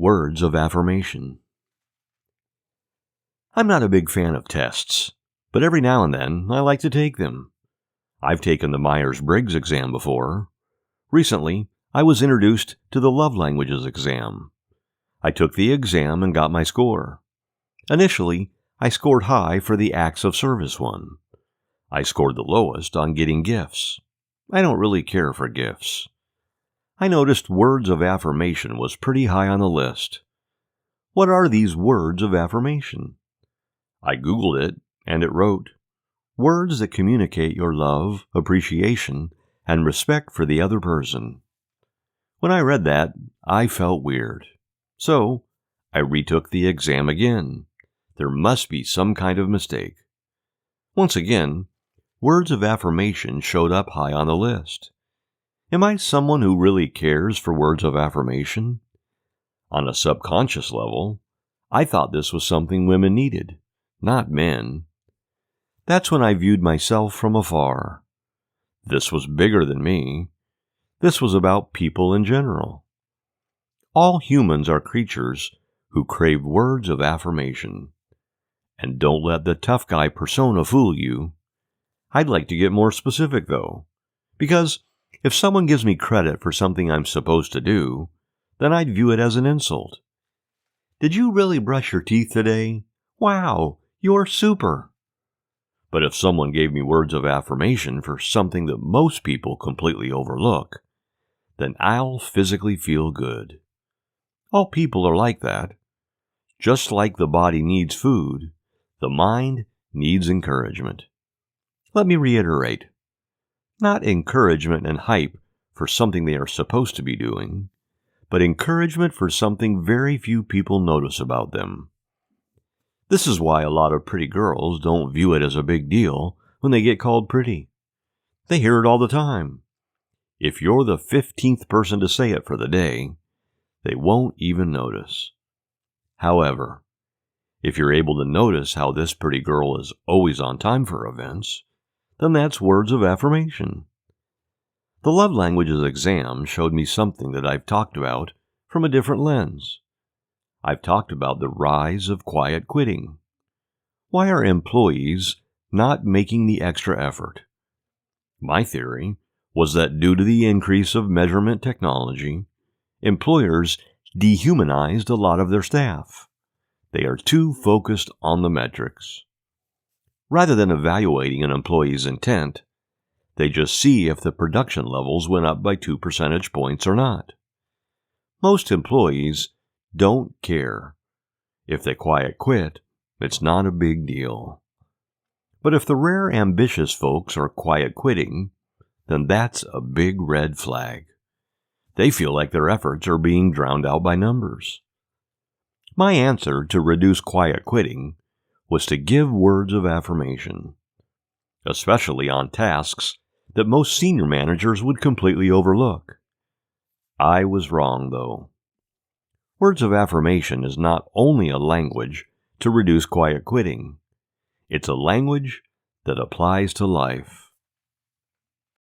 Words of Affirmation. I'm not a big fan of tests, but every now and then I like to take them. I've taken the Myers-Briggs exam before. Recently, I was introduced to the Love Languages exam. I took the exam and got my score. Initially, I scored high for the acts of service one. I scored the lowest on getting gifts. I don't really care for gifts. I noticed words of affirmation was pretty high on the list. What are these words of affirmation? I Googled it, and it wrote, words that communicate your love, appreciation, and respect for the other person. When I read that, I felt weird. So, I retook the exam again. There must be some kind of mistake. Once again, words of affirmation showed up high on the list. Am I someone who really cares for words of affirmation? On a subconscious level, I thought this was something women needed, not men. That's when I viewed myself from afar. This was bigger than me. This was about people in general. All humans are creatures who crave words of affirmation. And don't let the tough guy persona fool you. I'd like to get more specific, though, because if someone gives me credit for something I'm supposed to do, then I'd view it as an insult. Did you really brush your teeth today? Wow, you're super. But if someone gave me words of affirmation for something that most people completely overlook, then I'll physically feel good. All people are like that. Just like the body needs food, the mind needs encouragement. Let me reiterate. Not encouragement and hype for something they are supposed to be doing, but encouragement for something very few people notice about them. This is why a lot of pretty girls don't view it as a big deal when they get called pretty. They hear it all the time. If you're the 15th person to say it for the day, they won't even notice. However, if you're able to notice how this pretty girl is always on time for events, then that's words of affirmation. The Love Languages exam showed me something that I've talked about from a different lens. I've talked about the rise of quiet quitting. Why are employees not making the extra effort? My theory was that due to the increase of measurement technology, employers dehumanized a lot of their staff. They are too focused on the metrics. Rather than evaluating an employee's intent, they just see if the production levels went up by 2 percentage points or not. Most employees don't care. If they quiet quit, it's not a big deal. But if the rare ambitious folks are quiet quitting, then that's a big red flag. They feel like their efforts are being drowned out by numbers. My answer to reduce quiet quitting was to give words of affirmation, especially on tasks that most senior managers would completely overlook. I was wrong, though. Words of affirmation is not only a language to reduce quiet quitting, it's a language that applies to life.